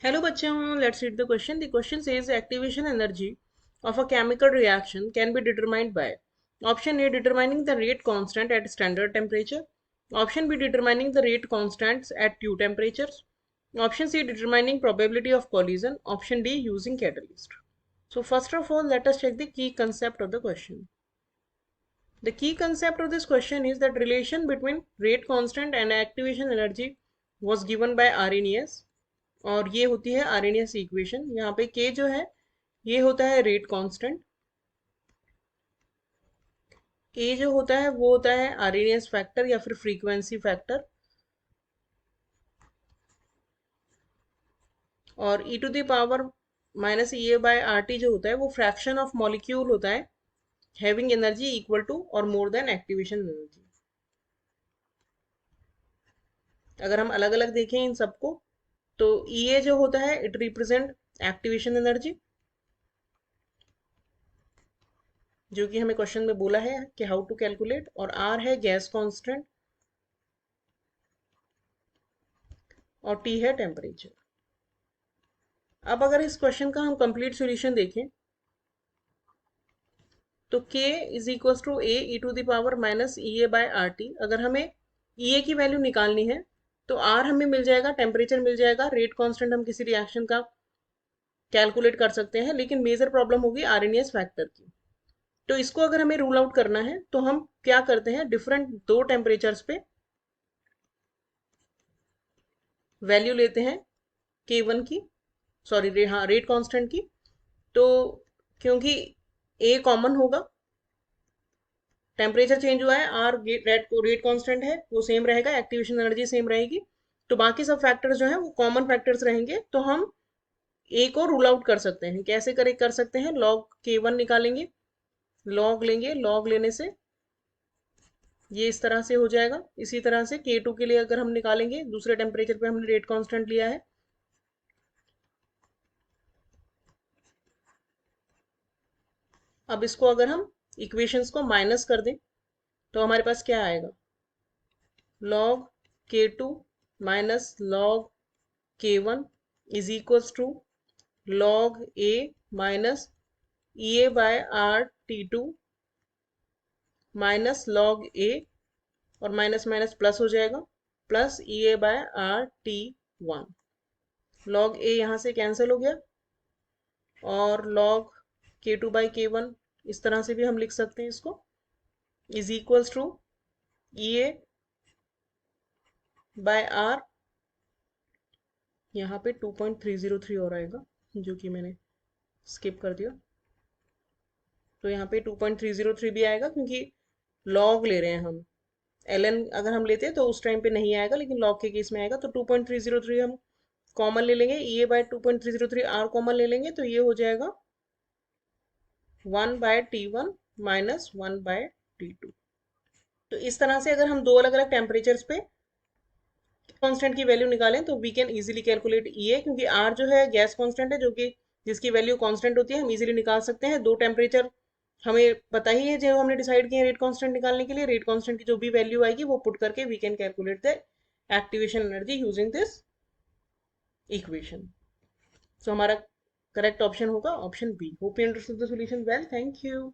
Hello bachcho, let's read the question. The question says activation energy of a chemical reaction can be determined by option A determining the rate constant at standard temperature, option B determining the rate constants at two temperatures, option C determining probability of collision, option D using catalyst. So first of all, let us check the key concept of the question. The key concept of this question is that relation between rate constant and activation energy was given by Arrhenius और ये होती है आर्रेनियस equation. यहाँ पे के जो है ये होता है रेट कांस्टेंट, ए जो होता है वो होता है आर्रेनियस फैक्टर या फिर फ्रीक्वेंसी फैक्टर, और e to the power minus E A by R T जो होता है वो फ्रैक्शन ऑफ मॉलिक्यूल होता है हैविंग एनर्जी इक्वल टू और मोर देन एक्टिवेशन एनर्जी। अगर हम अलग अलग देखें इन सबको तो ई ए जो होता है इट रिप्रेजेंट एक्टिवेशन एनर्जी, जो कि हमें क्वेश्चन में बोला है कि हाउ टू कैलकुलेट, और आर है गैस कांस्टेंट और टी है टेम्परेचर। अब अगर इस क्वेश्चन का हम कंप्लीट सॉल्यूशन देखें तो k is equal to A e to the power minus E A by R T. अगर हमें ई ए की वैल्यू निकालनी है तो आर हमें मिल जाएगा, टेम्परेचर मिल जाएगा, रेट कांस्टेंट हम किसी रिएक्शन का कैलकुलेट कर सकते हैं, लेकिन मेजर प्रॉब्लम होगी आरएनएस फैक्टर की। तो इसको अगर हमें रूल आउट करना है तो हम क्या करते हैं, डिफरेंट दो टेम्परेचर्स पे वैल्यू लेते हैं के वन की, सॉरी हाँ रेट कांस्टेंट की। तो क्योंकि ए कॉमन होगा, टेम्परेचर चेंज हुआ है, आर रेट कांस्टेंट है वो सेम रहेगा, एक्टिवेशन एनर्जी सेम रहेगी, तो बाकी सब फैक्टर्स जो हैं वो कॉमन फैक्टर्स रहेंगे। तो हम ए को रूल आउट कर सकते हैं। कैसे कर सकते हैं, लॉग के वन निकालेंगे, लॉग लेंगे, लॉग लेने से ये इस तरह से हो जाएगा। इसी तरह से के टू के लिए अगर हम निकालेंगे, दूसरे टेम्परेचर पे हमने रेट कांस्टेंट लिया है, अब इसको अगर हम इक्वेशंस को माइनस कर दें तो हमारे पास क्या आएगा, log k two minus log k one is equals to log A minus E A by R T two minus log A, और माइनस माइनस प्लस हो जाएगा, plus E A by R T one. Log A यहाँ से cancel हो गया और log k two by के one इस तरह से भी हम लिख सकते हैं इसको, is equals to E A by R, यहाँ पे 2.303 और आएगा जो कि मैंने स्किप कर दिया। तो यहाँ पे 2.303 भी आएगा क्योंकि लॉग ले रहे हैं हम, ln अगर हम लेते हैं तो उस टाइम पे नहीं आएगा, लेकिन लॉग के केस में आएगा। तो 2.303 हम कॉमन ले लेंगे, ई ए बाय 2.303 आर कॉमन ले लेंगे, तो ये हो जाएगा 1/T1 माइनस 1/T2। तो इस तरह से अगर हम दो अलग अलग टेम्परेचर्स पे कांस्टेंट की वैल्यू निकालें तो we can easily calculate E A, क्योंकि आर जो है गैस कांस्टेंट है जो कि जिसकी वैल्यू कांस्टेंट होती है, हम इजीली निकाल सकते हैं। दो टेम्परेचर हमें पता ही है जो हमने डिसाइड किया रेट कांस्टेंट निकालने के लिए, रेट कांस्टेंट की जो भी वैल्यू आएगी वो पुट करके we can calculate the activation energy using this equation. So हमारा करेक्ट ऑप्शन होगा option B. Hope you understood the solution well, thank you.